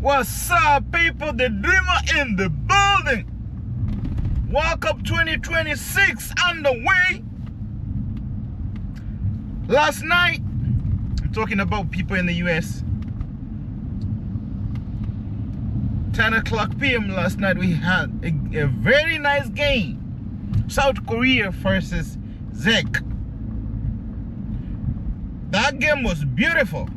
What's up, people? The dreamer in the building. World Cup 2026 underway. Last night, I'm talking about people in the US. 10 o'clock p.m. last night, we had a very nice game. South Korea versus Czech. That game was beautiful.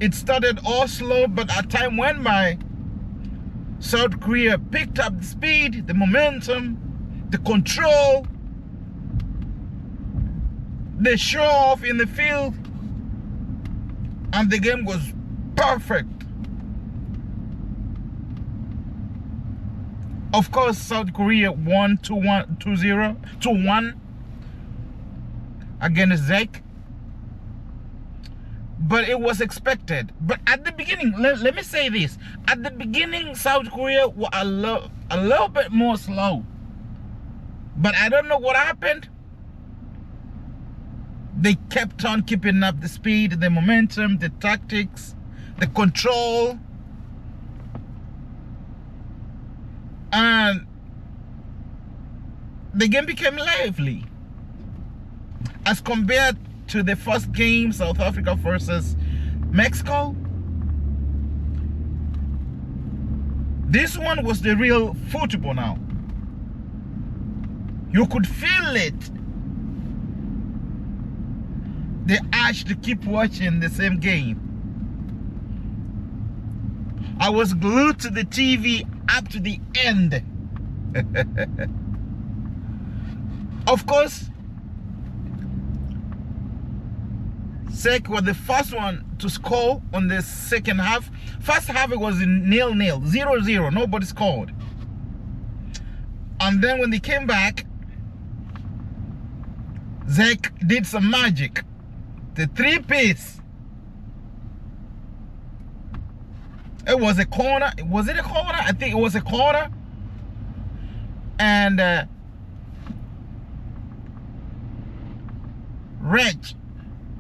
It started all slow, but as time went by, South Korea picked up the speed, the momentum, the control, the show off in the field, and the game was perfect. Of course, South Korea won 2-1 against Czech. But it was expected. But at the beginning, let me say this. At the beginning, South Korea was a little bit more slow. But I don't know what happened. They kept on keeping up the speed, the momentum, the tactics, the control. And the game became lively. As compared to the first game, South Africa versus Mexico, this one was the real football now. You could feel it. The urge to keep watching the same game. I was glued to the TV up to the end. Of course, Czech was the first one to score on the second half. First half, it was 0-0, 0-0. Nobody scored. And then when they came back, Czech did some magic. The three-piece. It was a corner. Was it a corner? I think it was a corner. And Reg,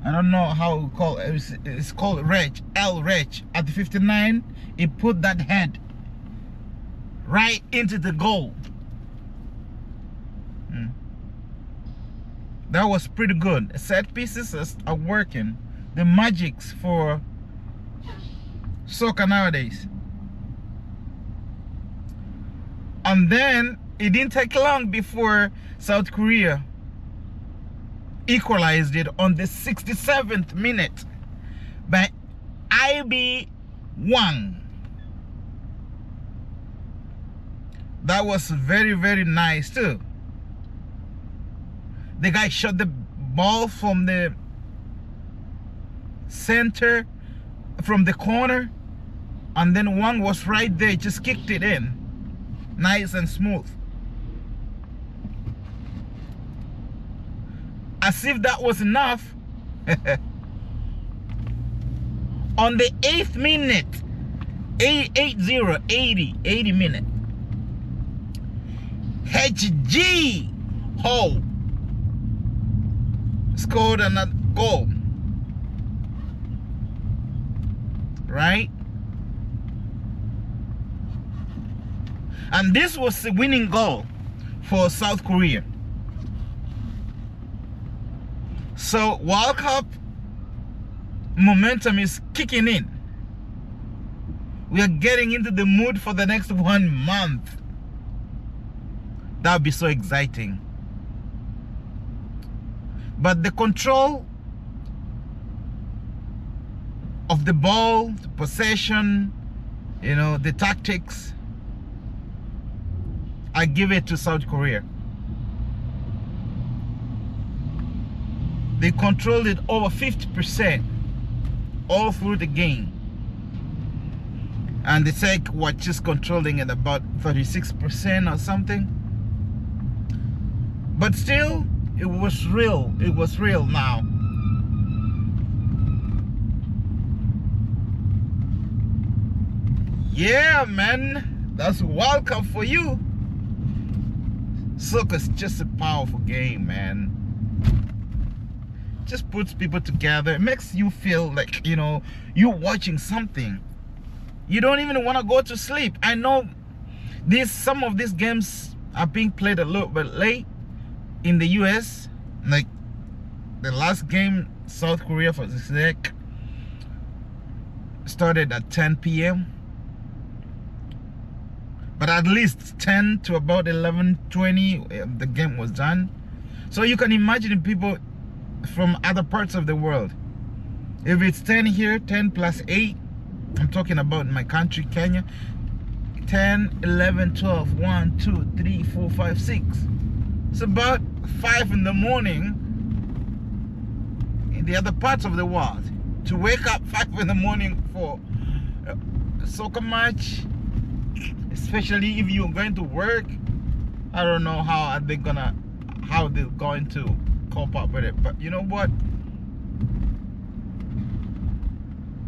I don't know how to call it. It's called Reg, Reg. At the 59, he put that head right into the goal. That was pretty good. Set pieces are working. The magics for soccer nowadays. And then it didn't take long before South Korea equalized it on the 67th minute by IB Wang. That was very, very nice too. The guy shot the ball from the center, from the corner, and then Wang was right there, just kicked it in. Nice and smooth. As if that was enough, on the 8th minute, 80 minute, HG Ho scored another goal. Right? And this was the winning goal for South Korea. So World Cup momentum is kicking in. We are getting into the mood for the next 1 month. That would be so exciting. But the control of the ball, the possession, you know, the tactics, I give it to South Korea. They controlled it over 50% all through the game. And the Czech were just controlling it about 36% or something. But still, it was real. It was real now. Yeah, man. That's World Cup for you. Soccer's just a powerful game, man. just puts people together. It makes you feel like, you know, you're watching something. You don't even want to go to sleep. I know some of these games are being played a little bit late in the US. Like the last game, South Korea versus Czech, started at 10 p.m. But at least 10 to about 11:20, the game was done. So you can imagine people from other parts of the world. If it's 10 here, 10 plus 8, I'm talking about my country, Kenya. 10, 11, 12, 1, 2, 3, 4, 5, 6. It's about 5 in the morning in the other parts of the world. To wake up 5 in the morning for a soccer match, especially if you're going to work, I don't know how they're going to cope up with it. But you know what?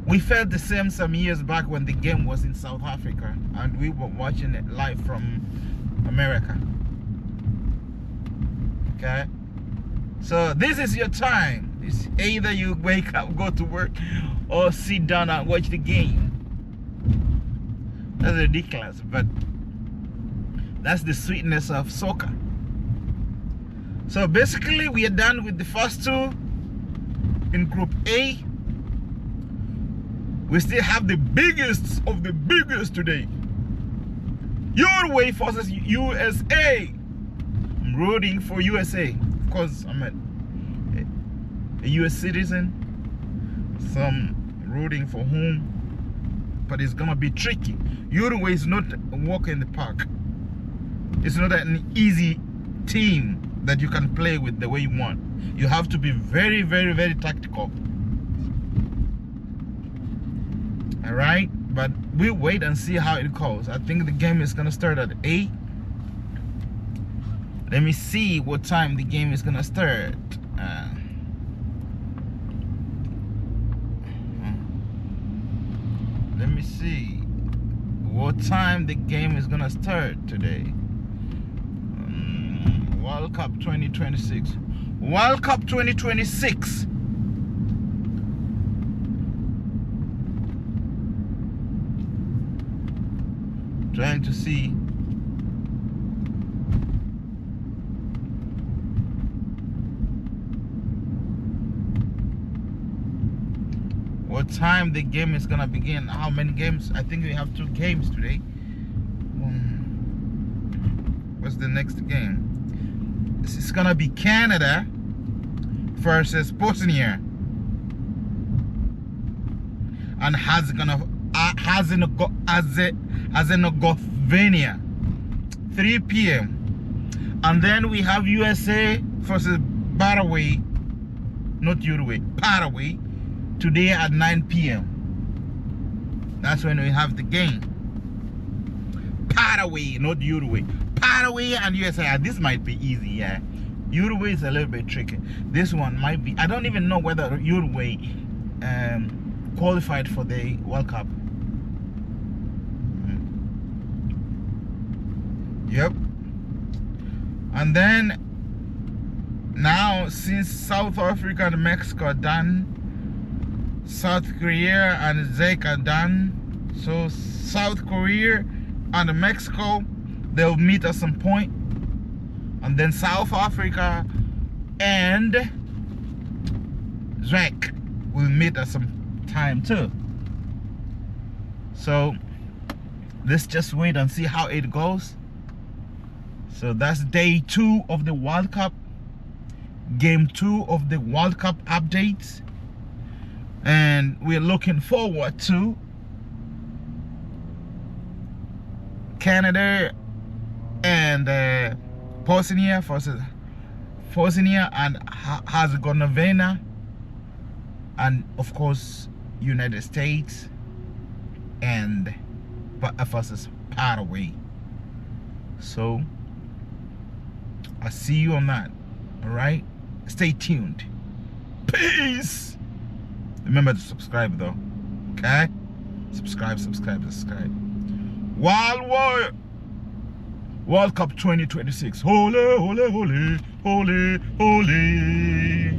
We felt the same some years back when the game was in South Africa and we were watching it live from America. Okay? So this is your time. It's either you wake up, go to work, or sit down and watch the game. That's ridiculous, but that's the sweetness of soccer. So basically we are done with the first two in Group A. We still have the biggest of the biggest today. Uruguay versus USA. I'm rooting for USA. Of course, I'm a US citizen. So I'm rooting for whom. But it's gonna be tricky. Uruguay is not a walk in the park. It's not an easy team that you can play with the way you want. You have to be very, very, very tactical. All right, but we'll wait and see how it goes. I think the game is gonna start at 8. Let me see what time the game is gonna start. Let me see what time the game is gonna start today. World Cup 2026. World Cup 2026. Trying to see what time the game is gonna begin. How many games? I think we have 2 games today. What's the next game? This is gonna be Canada versus Bosnia and Herzegovina, 3 p.m. And then we have USA versus Paraguay, not Uruguay, Paraguay, today at 9 p.m. That's when we have the game. Paraguay, not Uruguay. Paraguay and USA. This might be easy, yeah. Uruguay is a little bit tricky. This one might be. I don't even know whether Uruguay qualified for the World Cup. Yep. And then now, since South Africa and Mexico are done, South Korea and Czech are done. So South Korea and Mexico, they'll meet at some point. And then South Africa and Czech will meet at some time too. So let's just wait and see how it goes. So that's day 2 of the World Cup, game 2 of the World Cup updates, and we're looking forward to Canada and Bosnia and Herzegovina, and of course United States and versus Paraguay. So I'll see you on that. All right, stay tuned. Peace. Remember to subscribe though. Okay, subscribe. World Cup 2026. Holy, holy, holy, holy, holy.